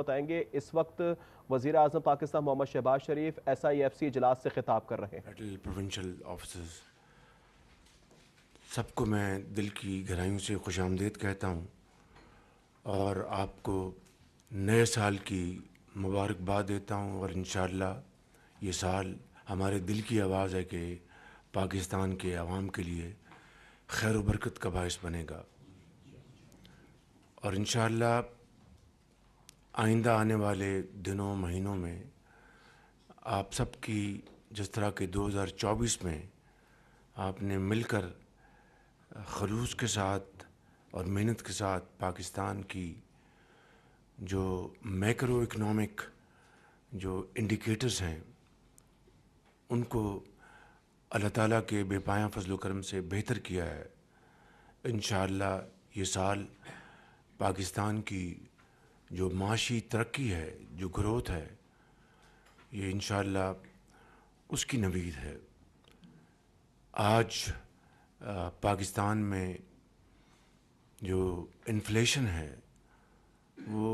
بتائیں گے اس وقت وزیر اعظم پاکستان محمد شہباز شریف SIFC اجلاس سے خطاب کر رہے ہیں۔ پروونشل آفیسرز سب کو میں دل کی گہرائیوں سے خوش آمدید کہتا ہوں اور آپ کو نئے سال کی مبارکباد دیتا ہوں، اور انشاءاللہ یہ سال ہمارے دل کی آواز ہے کہ پاکستان کے عوام کے لیے خیر و برکت کا باعث بنے گا، اور انشاءاللہ آئندہ آنے والے دنوں مہینوں میں آپ سب کی جس طرح کہ 2024 میں آپ نے مل کر خلوص کے ساتھ اور محنت کے ساتھ پاکستان کی جو میکرو اکنامک جو انڈیکیٹرز ہیں ان کو اللہ تعالیٰ کے بے پایاں فضل و کرم سے بہتر کیا ہے، انشاءاللہ یہ سال پاکستان کی جو معاشی ترقی ہے، جو گروتھ ہے، یہ انشاءاللہ اس کی نوید ہے۔ آج پاکستان میں جو انفلیشن ہے وہ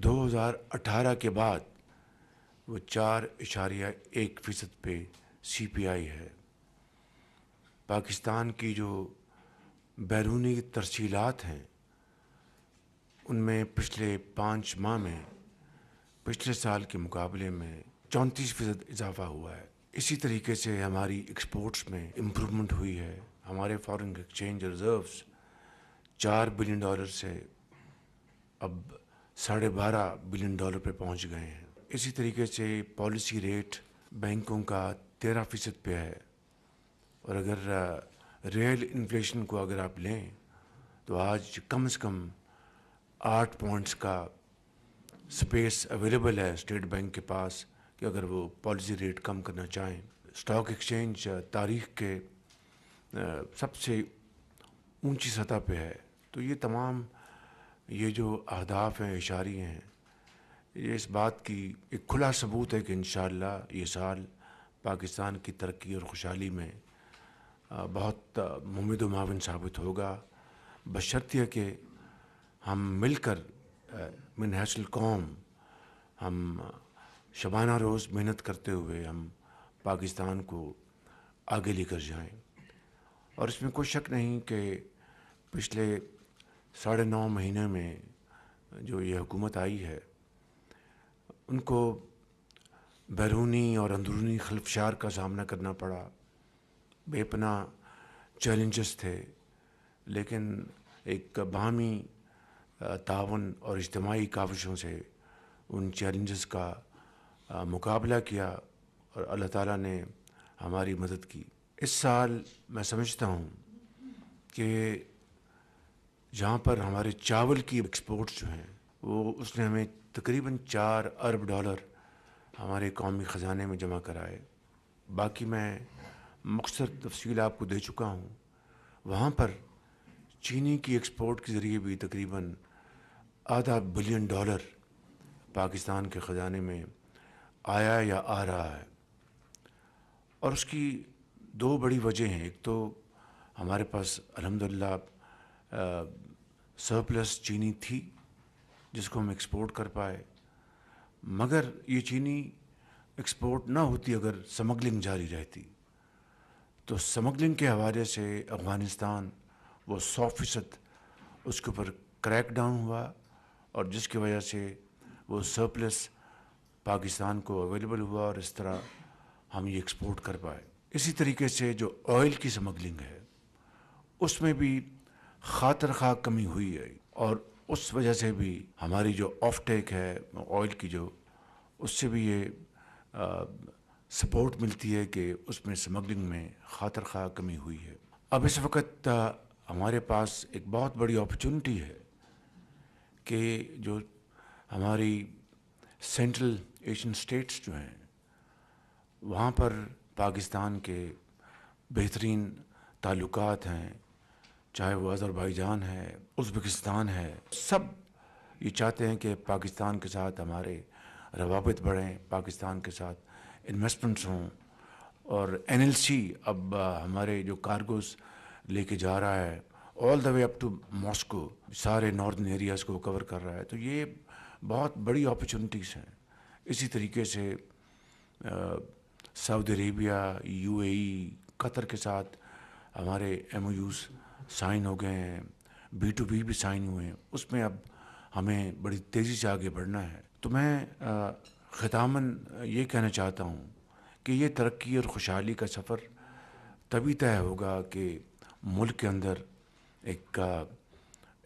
2018 کے بعد وہ 4.1% پہ CPI ہے۔ پاکستان کی جو بیرونی ترسیلات ہیں ان میں پچھلے 5 ماہ میں پچھلے سال کے مقابلے میں 34% اضافہ ہوا ہے۔ اسی طریقے سے ہماری ایکسپورٹس میں امپرومنٹ ہوئی ہے، ہمارے فارن ایکسچینج ریزروز $4 بلین سے اب $12.5 بلین پہ پہنچ گئے ہیں۔ اسی طریقے سے پالیسی ریٹ بینکوں کا 13% پہ ہے، اور اگر ریئل انفلیشن کو اگر آپ لیں تو آج کم از کم 8 پوائنٹس کا سپیس اویلیبل ہے اسٹیٹ بینک کے پاس کہ اگر وہ پالیسی ریٹ کم کرنا چاہیں۔ اسٹاک ایکسچینج تاریخ کے سب سے اونچی سطح پہ ہے۔ تو یہ تمام یہ جو اہداف ہیں، اشاریے ہیں، یہ اس بات کی ایک کھلا ثبوت ہے کہ انشاءاللہ یہ سال پاکستان کی ترقی اور خوشحالی میں بہت ممد و معاون ثابت ہوگا، بشرطیہ کہ ہم مل کر من حیث القوم ہم شبانہ روز محنت کرتے ہوئے ہم پاکستان کو آگے لے کر جائیں۔ اور اس میں کوئی شک نہیں کہ پچھلے 9.5 مہینے میں جو یہ حکومت آئی ہے ان کو بیرونی اور اندرونی خلفشار کا سامنا کرنا پڑا، بے پناہ چیلنجز تھے، لیکن ایک باہمی تعاون اور اجتماعی کاوشوں سے ان چیلنجز کا مقابلہ کیا اور اللہ تعالیٰ نے ہماری مدد کی۔ اس سال میں سمجھتا ہوں کہ جہاں پر ہمارے چاول کی ایکسپورٹس جو ہیں وہ اس نے ہمیں تقریباً $4 ارب ہمارے قومی خزانے میں جمع کرائے۔ باقی میں مختصر تفصیل آپ کو دے چکا ہوں۔ وہاں پر چینی کی ایکسپورٹ کے ذریعے بھی تقریباً $0.5 بلین پاکستان کے خزانے میں آیا یا آ رہا ہے، اور اس کی 2 بڑی وجہ ہیں۔ ایک تو ہمارے پاس الحمدللہ سرپلس چینی تھی جس کو ہم ایکسپورٹ کر پائے، مگر یہ چینی ایکسپورٹ نہ ہوتی اگر سمگلنگ جاری رہتی، تو سمگلنگ کے حوالے سے افغانستان وہ 100% اس کے اوپر کریک ڈاؤن ہوا، اور جس کی وجہ سے وہ سرپلس پاکستان کو اویلیبل ہوا اور اس طرح ہم یہ ایکسپورٹ کر پائے۔ اسی طریقے سے جو آئل کی سمگلنگ ہے اس میں بھی خاطر خواہ کمی ہوئی ہے، اور اس وجہ سے بھی ہماری جو آف ٹیک ہے آئل کی جو اس سے بھی یہ سپورٹ ملتی ہے کہ اس میں سمگلنگ میں خاطر خواہ کمی ہوئی ہے۔ اب اس وقت ہمارے پاس ایک بہت بڑی اپرچونٹی ہے کہ جو ہماری سینٹرل ایشین اسٹیٹس جو ہیں وہاں پر پاکستان کے بہترین تعلقات ہیں، چاہے وہ آذربائیجان ہے، ازبکستان ہے، سب یہ چاہتے ہیں کہ پاکستان کے ساتھ ہمارے روابط بڑھیں، پاکستان کے ساتھ انویسٹمنٹس ہوں، اور NLC اب ہمارے جو کارگوز لے کے جا رہا ہے آل دا وے اپ ٹو ماسکو، سارے ناردن ایریاز کو کور کر رہا ہے۔ تو یہ بہت بڑی اپرچونٹیز ہیں. اسی طریقے سے سعودی عربیہ، UAE، قطر کے ساتھ ہمارے MOUs سائن ہو گئے ہیں، B2B بھی سائن ہوئے ہیں. اس میں اب ہمیں بڑی تیزی سے آگے بڑھنا ہے. تو میں ختاماً یہ کہنا چاہتا ہوں کہ یہ ترقی اور خوشحالی کا سفر تبھی طے ہوگا کہ ملک کے اندر ایک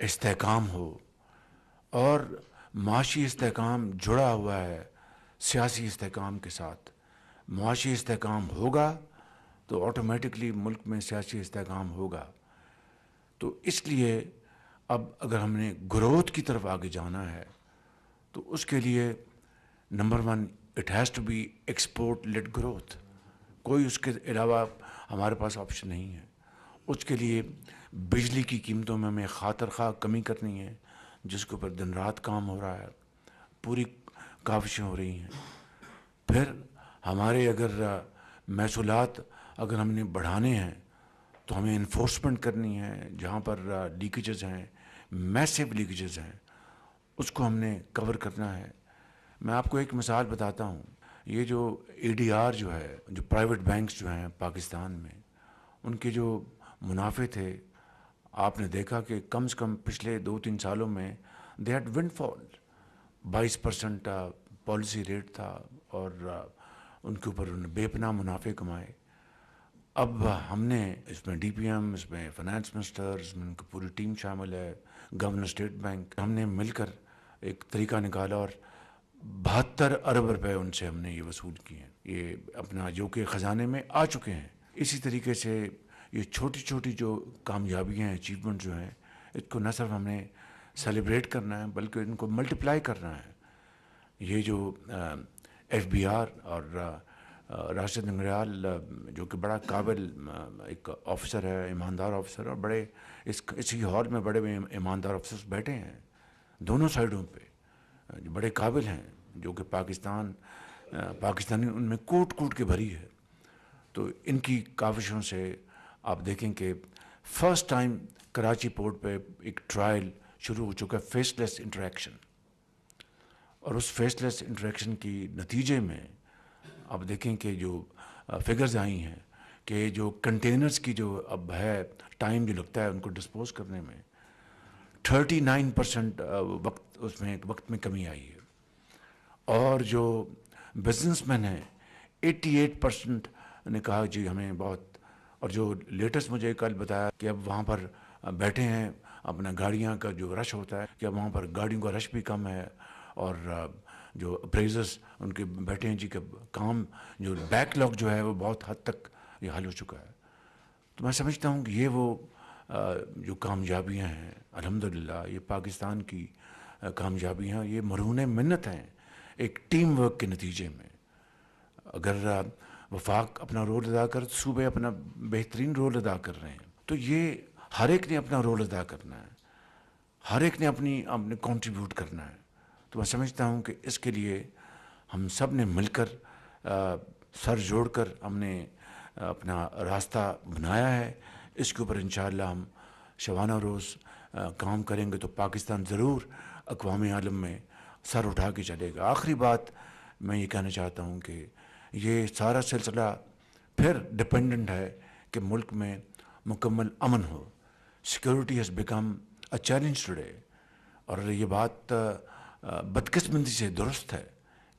استحکام ہو، اور معاشی استحکام جڑا ہوا ہے سیاسی استحکام کے ساتھ. معاشی استحکام ہوگا تو آٹومیٹکلی ملک میں سیاسی استحکام ہوگا. تو اس لیے اب اگر ہم نے گروتھ کی طرف آگے جانا ہے تو اس کے لیے number 1 it has to be export led growth. کوئی اس کے علاوہ ہمارے پاس آپشن نہیں ہے. اس کے لیے بجلی کی قیمتوں میں ہمیں خاطر خواہ کمی کرنی ہے، جس کے اوپر دن رات کام ہو رہا ہے، پوری کاوشیں ہو رہی ہیں. پھر ہمارے اگر محصولات اگر ہم نے بڑھانے ہیں تو ہمیں انفورسمنٹ کرنی ہے. جہاں پر لیکیجز ہیں، میسیو لیکیجز ہیں، اس کو ہم نے کور کرنا ہے. میں آپ کو ایک مثال بتاتا ہوں. یہ جو ADR جو ہے، جو پرائیویٹ بینکس جو ہیں پاکستان میں، ان کے جو منافع تھے، آپ نے دیکھا کہ کم سے کم پچھلے 2-3 سالوں میں they head wind fall. 22% policy rate تھا، اور ان کے اوپر انہوں نے بے پناہ منافع کمائے. اب ہم نے اس میں DPM، اس میں فائنانس منسٹر، اس میں ان کی پوری ٹیم شامل ہے، گورنر اسٹیٹ بینک، ہم نے مل کر ایک طریقہ نکالا اور 72 ارب روپے ان سے ہم نے یہ وصول کیے ہیں، یہ اپنا جو کہ خزانے میں آ چکے ہیں. اسی طریقے سے یہ چھوٹی چھوٹی جو کامیابیاں ہیں، اچیومنٹ جو ہیں، اس کو نہ صرف ہم نے سیلیبریٹ کرنا ہے بلکہ ان کو ملٹیپلائی کرنا ہے. یہ جو FBR اور راشد نگریال جو کہ بڑا قابل ایک آفیسر ہے، ایماندار آفیسر، اور بڑے اسی ہال میں بڑے ایماندار آفیسرز بیٹھے ہیں دونوں سائڈوں پہ، جو بڑے قابل ہیں، جو کہ پاکستانی ان میں کوٹ کوٹ کے بھری ہے. تو ان کی کاوشوں سے آپ دیکھیں کہ فرسٹ ٹائم کراچی پورٹ پہ ایک ٹرائل شروع ہو چکا ہے، فیس لیس انٹریکشن. اور اس فیس لیس انٹریکشن کی نتیجے میں آپ دیکھیں کہ جو فگرز آئی ہیں کہ جو کنٹینرز کی جو اب ہے ٹائم جو لگتا ہے ان کو ڈسپوز کرنے میں، 39% وقت میں کمی آئی ہے. اور جو بزنس مین ہیں 88% نے کہا جی ہمیں بہت. اور جو لیٹسٹ مجھے کل بتایا کہ اب وہاں پر بیٹھے ہیں، اپنا گاڑیاں کا جو رش ہوتا ہے کہ اب وہاں پر گاڑیوں کا رش بھی کم ہے، اور جو اپریزرز ان کے بیٹھے ہیں جی کہ کام جو بیک لاگ جو ہے وہ بہت حد تک یہ حل ہو چکا ہے. تو میں سمجھتا ہوں کہ یہ وہ جو کامیابیاں ہیں الحمدللہ، یہ پاکستان کی کامیابیاں، یہ مرہون منت ہیں ایک ٹیم ورک کے نتیجے میں. اگر وفاق اپنا رول ادا کر، صوبے اپنا بہترین رول ادا کر رہے ہیں، تو یہ ہر ایک نے اپنا رول ادا کرنا ہے، ہر ایک نے اپنے کنٹریبیوٹ کرنا ہے. تو میں سمجھتا ہوں کہ اس کے لیے ہم سب نے مل کر سر جوڑ کر ہم نے اپنا راستہ بنایا ہے. اس کے اوپر انشاءاللہ ہم شبانہ روز کام کریں گے تو پاکستان ضرور اقوام عالم میں سر اٹھا کے چلے گا. آخری بات میں یہ کہنا چاہتا ہوں کہ یہ سارا سلسلہ پھر ڈپینڈنٹ ہے کہ ملک میں مکمل امن ہو. Security has become a challenge today. اور یہ بات بدقسمتی سے درست ہے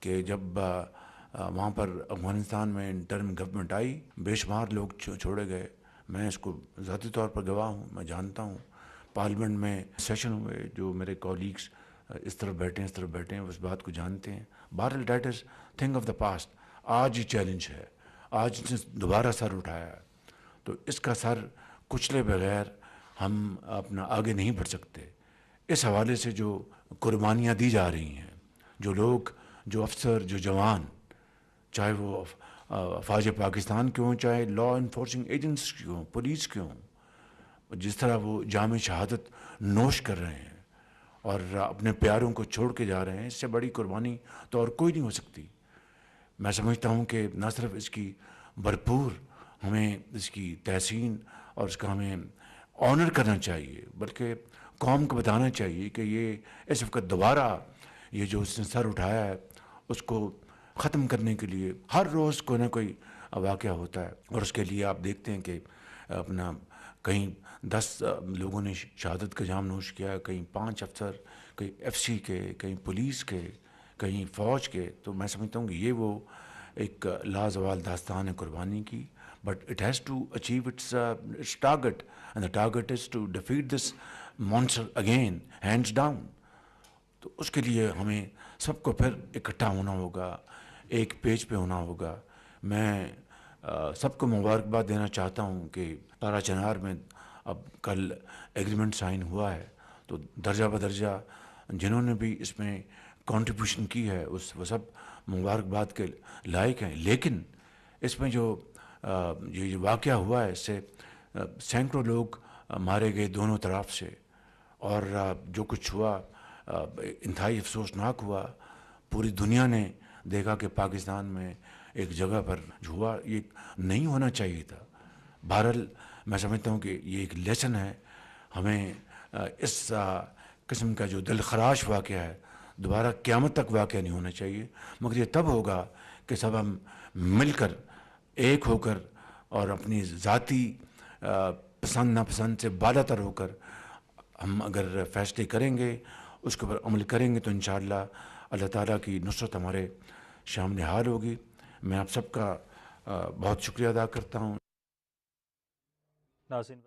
کہ جب وہاں پر افغانستان میں انٹرم گورنمنٹ آئی، بے شمار لوگ چھوڑے گئے. میں اس کو ذاتی طور پر گواہ ہوں، میں جانتا ہوں. پارلیمنٹ میں سیشن ہوئے، جو میرے کولیگز اس طرف بیٹھے ہیں اس طرف بیٹھے ہیں اس بات کو جانتے ہیں. بہرحال that is thing of the past. آج یہ چیلنج ہے، آج اس نے دوبارہ سر اٹھایا ہے. تو اس کا سر کچلے بغیر ہم اپنا آگے نہیں بڑھ سکتے. اس حوالے سے جو قربانیاں دی جا رہی ہیں، جو لوگ، جو افسر، جو جوان، چاہے وہ فوج پاکستان کے ہوں، چاہے لا انفورسنگ ایجنٹس کے ہوں، پولیس کے ہوں، جس طرح وہ جام شہادت نوش کر رہے ہیں اور اپنے پیاروں کو چھوڑ کے جا رہے ہیں، اس سے بڑی قربانی تو اور کوئی نہیں ہو سکتی. میں سمجھتا ہوں کہ نہ صرف اس کی بھرپور ہمیں اس کی تحسین اور اس کا ہمیں آنر کرنا چاہیے، بلکہ قوم کو بتانا چاہیے کہ یہ اس وقت دوبارہ یہ جو اس نے سر اٹھایا ہے اس کو ختم کرنے کے لیے ہر روز کوئی نہ کوئی واقعہ ہوتا ہے، اور اس کے لیے آپ دیکھتے ہیں کہ اپنا کہیں 10 لوگوں نے شہادت کا جام نوش کیا، کہیں 5 افسر، کہیں ایف سی کے، کہیں پولیس کے، کہیں فوج کے. تو میں سمجھتا ہوں کہ یہ وہ ایک لازوال داستان ہے قربانی کی. But it has to achieve its target, and the target is to defeat this monster again hands down. تو اس کے لیے ہمیں سب کو پھر اکٹھا ہونا ہوگا، ایک پیج پہ ہونا ہوگا. میں سب کو مبارکباد دینا چاہتا ہوں کہ تارا چنار میں اب کل ایگریمنٹ سائن ہوا ہے، تو درجہ بدرجہ جنہوں نے بھی اس میں کنٹریبیوشن کی ہے وہ سب مبارکباد کے لائق ہیں. لیکن اس میں جو یہ جو واقعہ ہوا ہے، اس سے سینکڑوں لوگ مارے گئے دونوں طرف سے، اور جو کچھ ہوا انتہائی افسوسناک ہوا. پوری دنیا نے دیکھا کہ پاکستان میں ایک جگہ پر جو ہوا یہ نہیں ہونا چاہیے تھا. بہرحال میں سمجھتا ہوں کہ یہ ایک لیسن ہے. ہمیں اس قسم کا جو دل خراش واقعہ ہے دوبارہ قیامت تک واقعہ نہیں ہونا چاہیے، مگر یہ تب ہوگا کہ سب ہم مل کر ایک ہو کر اور اپنی ذاتی پسند ناپسند سے بالا تر ہو کر ہم اگر فیصلے کریں گے، اس کے اوپر عمل کریں گے، تو انشاءاللہ اللہ تعالیٰ کی نصرت ہمارے سامنے حال ہوگی. میں آپ سب کا بہت شکریہ ادا کرتا ہوں. ناظرین